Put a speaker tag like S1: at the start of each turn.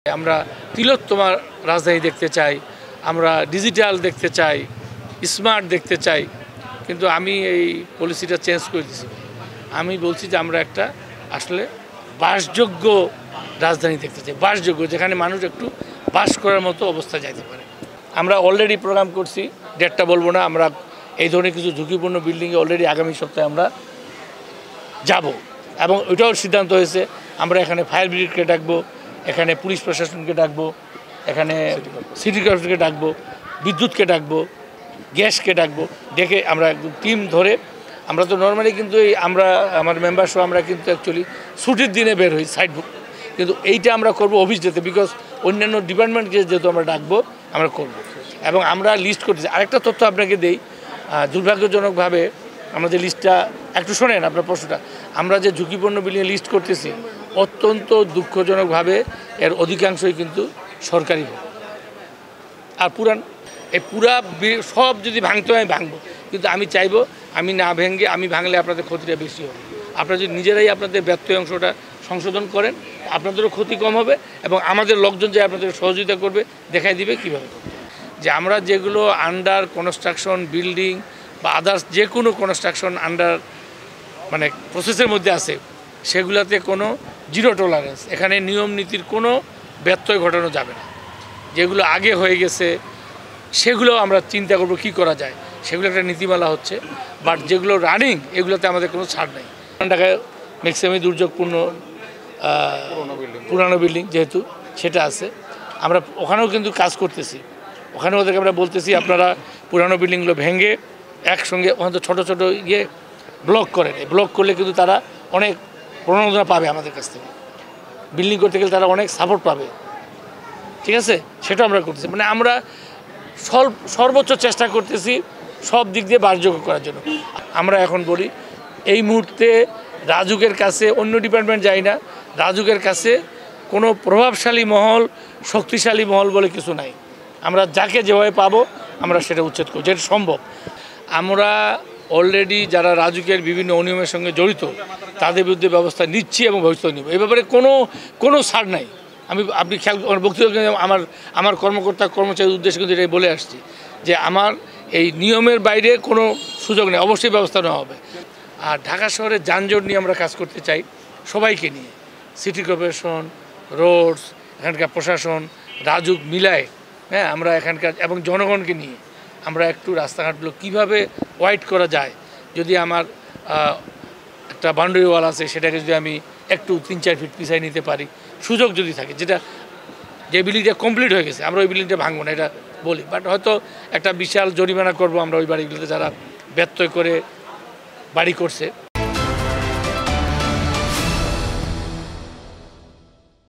S1: আমরা তিলোত্তমা রাজধানী দেখতে চাই, আমরা ডিজিটাল দেখতে চাই, স্মার্ট দেখতে চাই। কিন্তু আমি এই পলিসিটা চেঞ্জ করে দিয়েছি। আমি বলছি যে আমরা একটা আসলে বাসযোগ্য রাজধানী দেখতে চাই, বাসযোগ্য, যেখানে মানুষ একটু বাস করার মতো অবস্থায় যাইতে পারে। আমরা অলরেডি প্রোগ্রাম করছি, ডেটটা বলবো না। আমরা এই ধরনের কিছু ঝুঁকিপূর্ণ বিল্ডিংয়ে অলরেডি আগামী সপ্তাহে আমরা যাব, এবং ওইটাও সিদ্ধান্ত হয়েছে আমরা এখানে ফায়ার ব্রিগেডকে ডাকবো, এখানে পুলিশ প্রশাসনকে ডাকবো, এখানে সিটি কর্পোরেশনকে ডাকবো, বিদ্যুৎকে ডাকবো, গ্যাসকে ডাকবো, ডেকে আমরা একদম টিম ধরে। আমরা তো নর্মালি কিন্তু আমরা আমার মেম্বার সহ আমরা কিন্তু অ্যাকচুয়ালি ছুটির দিনে বের হই সাইড বুক, কিন্তু এইটা আমরা করবো অফিস যেতে, বিকজ অন্যান্য ডিপার্টমেন্টকে যেহেতু আমরা ডাকবো আমরা করব। এবং আমরা লিস্ট করতেছি। আরেকটা তথ্য আপনাকে দেই, দুর্ভাগ্যজনকভাবে আমরা যে লিস্টটা একটু শোনেন আপনার প্রশ্নটা, আমরা যে ঝুঁকিপূর্ণ বিল্ডিং লিস্ট করতেছি অত্যন্ত দুঃখজনকভাবে এর অধিকাংশই কিন্তু সরকারি ভবন আর পুরান। এই পুরা সব যদি ভাঙতে হয় আমি ভাঙবো, কিন্তু আমি চাইবো আমি না ভেঙে, আমি ভাঙলে আপনাদের ক্ষতিটা বেশি হবে। আপনারা যদি নিজেরাই আপনাদের ব্যত্যয় অংশটা সংশোধন করেন আপনাদেরও ক্ষতি কম হবে, এবং আমাদের লোকজন যে আপনাদের সহযোগিতা করবে দেখাই দিবে কীভাবে যে আমরা যেগুলো আন্ডার কনস্ট্রাকশন বিল্ডিং বা আদার্স যে কোনো কনস্ট্রাকশন আন্ডার মানে প্রসেসের মধ্যে আছে সেগুলোতে কোনো জিরো টলারেন্স, এখানে নিয়ম নীতির কোনো ব্যত্যয় ঘটানো যাবে না। যেগুলো আগে হয়ে গেছে সেগুলো আমরা চিন্তা করব কী করা যায়, সেগুলো একটা নীতিমালা হচ্ছে। বাট যেগুলো রানিং এগুলোতে আমাদের কোনো ছাড় নেই। ঢাকায় ম্যাক্সিমামই দুর্যোগপূর্ণ পুরানো বিল্ডিং যেহেতু সেটা আছে, আমরা ওখানেও কিন্তু কাজ করতেছি। ওখানে ওদেরকে আমরা বলতেছি আপনারা পুরানো বিল্ডিংগুলো ভেঙে একসঙ্গে ওখানে তো ছোটো ছোটো ব্লক করেন, ব্লক করলে কিন্তু তারা অনেক প্রণোদনা পাবে আমাদের কাছ থেকে। বিল্ডিং করতে গেলে তারা অনেক সাপোর্ট পাবে, ঠিক আছে? সেটা আমরা করতেছি। মানে আমরা সর্বোচ্চ চেষ্টা করতেছি সব দিক দিয়ে বাসযোগ্য করার জন্য। আমরা এখন বলি এই মুহূর্তে রাজুকের কাছে, অন্য ডিপার্টমেন্ট যাই না, রাজুকের কাছে কোনো প্রভাবশালী মহল শক্তিশালী মহল বলে কিছু নাই। আমরা যাকে যেভাবে পাবো আমরা সেটা উচ্ছেদ করব যেটা সম্ভব। আমরা অলরেডি যারা রাজুকের বিভিন্ন অনিয়মের সঙ্গে জড়িত তাদের বিরুদ্ধে ব্যবস্থা নিচ্ছি এবং ভবিষ্যতে নিব। এই ব্যাপারে কোনো ছাড় নাই। আপনি খেয়াল বক্তব্য আমার কর্মকর্তা কর্মচারীর উদ্দেশ্যে কিন্তু এটাই বলে আসছি যে আমার এই নিয়মের বাইরে কোনো সুযোগ নেই, অবশ্যই ব্যবস্থা নেওয়া হবে। আর ঢাকা শহরে যানজট নিয়ে আমরা কাজ করতে চাই সবাইকে নিয়ে, সিটি কর্পোরেশন, রোডস, এখানকার প্রশাসন, রাজুক মিলায়, হ্যাঁ, আমরা এখানকার এবং জনগণকে নিয়ে আমরা একটু রাস্তাঘাটগুলো কীভাবে ওয়াইড করা যায়। যদি আমার একটা বাউন্ডারি ওয়াল আছে সেটাকে যদি আমি একটু 3-4 ফিট পিছাই নিতে পারি, সুযোগ যদি থাকে, যে বিল্ডিংটা কমপ্লিট হয়ে গেছে আমরা ওই বিল্ডিংটা ভাঙবো না এটা বলি, বাট হয়তো একটা বিশাল জরিমানা করব আমরা ওই বাড়িগুলোতে যারা ব্যত্যয় করে বাড়ি করছে।